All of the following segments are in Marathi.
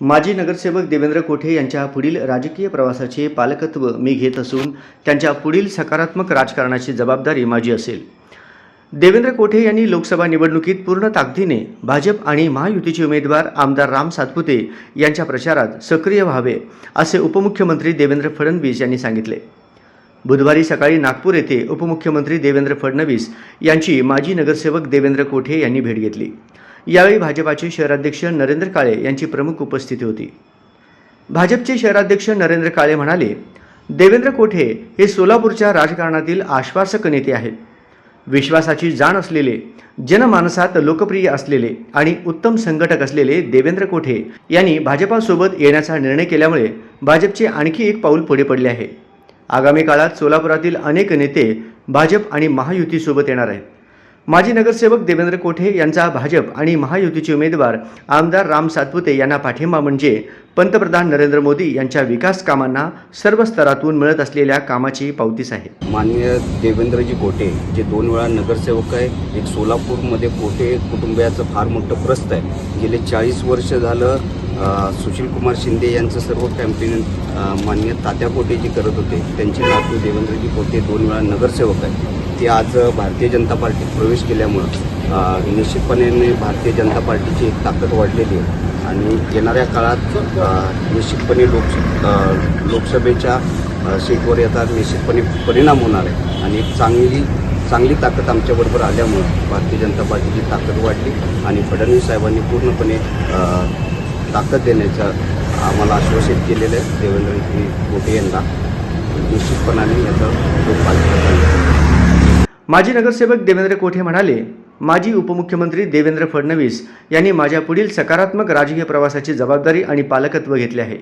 माजी नगरसेवक देवेंद्र कोठे यांच्या पुढील राजकीय प्रवासाचे पालकत्व मी घेत असून त्यांच्या पुढील सकारात्मक राजकारणाची जबाबदारी माझी असेल। देवेंद्र कोठे यांनी लोकसभा निवडणुकीत पूर्ण ताकदीने भाजप आणि महायुतीचे उमेदवार आमदार राम सातपुते यांच्या प्रचारात सक्रिय व्हावे असे उपमुख्यमंत्री देवेंद्र फडणवीस यांनी सांगितले। बुधवारी सकाळी नागपूर येथे उपमुख्यमंत्री देवेंद्र फडणवीस यांची माजी नगरसेवक देवेंद्र कोठे यांनी भेट घेतली। यावेळी भाजपाचे शहराध्यक्ष नरेंद्र काळे यांची प्रमुख उपस्थिती होती। भाजपचे शहराध्यक्ष नरेंद्र काळे म्हणाले, देवेंद्र कोठे हे सोलापूरच्या राजकारणातील आश्वासक नेते आहेत। विश्वासाची जाण असलेले, जनमानसात लोकप्रिय असलेले आणि उत्तम संघटक असलेले देवेंद्र कोठे यांनी भाजपासोबत येण्याचा निर्णय केल्यामुळे भाजपचे आणखी एक पाऊल पुढे पडले आहे। आगामी काळात सोलापुरातील अनेक नेते भाजप आणि महायुतीसोबत येणार आहेत। माजी नगरसेवक देवेंद्र कोठे यांचा भाजप आणि महायुतीचे उमेदवार आमदार राम सातपुते यांना पाठिंबा म्हणजे पंतप्रधान नरेंद्र मोदी यांच्या विकास कामांना सर्व स्तरातून मिळत असलेल्या कामाची पावतीच आहे। माननीय देवेंद्रजी कोठे जे 2 वेळा नगरसेवक आहे, एक सोलापूरमध्ये कोठे कुटुंबियाचं फार मोठं प्रस्थ आहे। गेले 40 वर्ष झालं सुशील कुमार शिंदे यांचं सर्व कॅम्पेन माननीय तात्या कोठे जी करत होते, त्यांचे नातू देवेंद्रजी कोठे 2 वेळा नगरसेवक आहे। ते आज भारतीय जनता पार्टीत प्रवेश केल्यामुळं निश्चितपणे भारतीय जनता पार्टीची एक ताकद वाढलेली आहे आणि येणाऱ्या काळात निश्चितपणे लोकसभेच्या सीटवर याचा निश्चितपणे परिणाम होणार आहे आणि एक चांगली ताकद आमच्याबरोबर आल्यामुळं भारतीय जनता पार्टीची ताकद वाढली आणि फडणवीस साहेबांनी पूर्णपणे ताकद देण्याचं आम्हाला आश्वासित केलेलं आहे। देवेंद्रजी कोठे यांना निश्चितपणाने याचा पालक। माजी नगरसेवक देवेंद्र कोठे म्हणाले, माजी उपमुख्यमंत्री देवेंद्र फडणवीस यांनी माझ्या पुढील सकारात्मक राजकीय प्रवासाची जबाबदारी आणि पालकत्व घेतले आहे।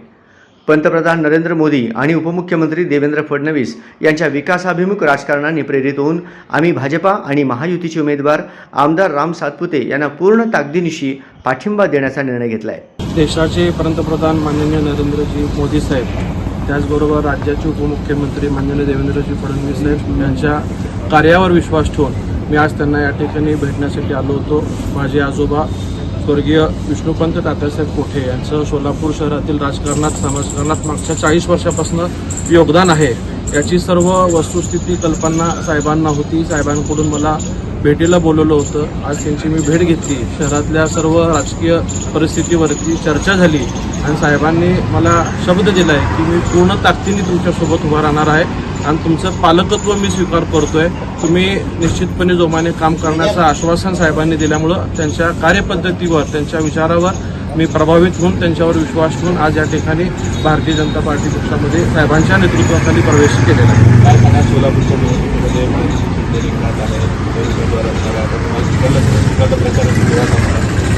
पंतप्रधान नरेंद्र मोदी आणि उपमुख्यमंत्री देवेंद्र फडणवीस यांच्या विकासाभिमुख राजकारणाने प्रेरित होऊन आम्ही भाजपा आणि महायुतीचे उमेदवार आमदार राम सातपुते यांना पूर्ण ताकदीनिशी पाठिंबा देण्याचा निर्णय घेतला आहे। देशाचे पंतप्रधान माननीय नरेंद्रजी मोदी साहेब, त्याचबरोबर राज्याचे उपमुख्यमंत्री माननीय देवेंद्रजी फडणवीस साहेब यांच्या कार्यावर विश्वास ठेवून मी आज त्यांना या ठिकाणी भेटण्यासाठी आलो होतो। माझे आजोबा स्वर्गीय विष्णुपंत तात्यासाहेब कोठे यांचं सोलापूर शहरातील राजकारणात समाजकारणात मागच्या 40 वर्षापासून योगदान आहे। याची सर्व वस्तुस्थिती कल्पना साहेबांना होती। साहेबांकडून मला भेटीला बोलवलं होतं। आज त्यांची मी भेट घेतली। शहरातल्या सर्व राजकीय परिस्थितीवरती चर्चा झाली आणि साहेबांनी मला शब्द दिला आहे की मी पूर्ण ताकदीने तुमच्यासोबत उभा राहणार आहे आणि तुमचं पालकत्व मी स्वीकार करतोय। तुम्ही निश्चितपणे जोमाने काम करण्याचं आश्वासन साहेबांनी दिल्यामुळं त्यांच्या कार्यपद्धतीवर, त्यांच्या विचारावर मी प्रभावित होऊन त्यांच्यावर विश्वास ठेवून आज या ठिकाणी भारतीय जनता पार्टी पक्षामध्ये साहेबांच्या नेतृत्वाखाली प्रवेश केलेला आहे।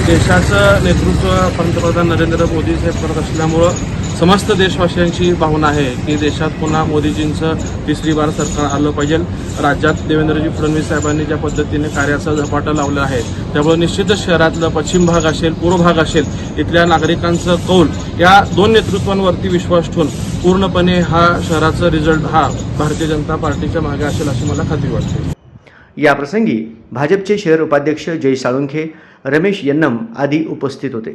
देशाचं नेतृत्व पंतप्रधान नरेंद्र मोदी साहेब करत असल्यामुळं समस्त देशवासियांची भावना आहे की देशात पुन्हा मोदीजींचं 3री बार सरकार आलं पाहिजे। राज्यात देवेंद्रजी फडणवीस साहेबांनी ज्या पद्धतीने कार्याचा झपाटा लावला आहे त्यामुळे निश्चितच शहरातलं पश्चिम भाग असेल, पूर्व भाग असेल, इथल्या नागरिकांचं कौल या 2 नेतृत्वांवरती विश्वास ठेवून पूर्णपणे हा शहराचा रिझल्ट हा भारतीय जनता पार्टीच्या मागे असेल अशी मला खात्री वाटते। या प्रसंगी भाजपचे शहर उपाध्यक्ष जय साळुंखे, रमेश यन्नम आदी उपस्थित होते।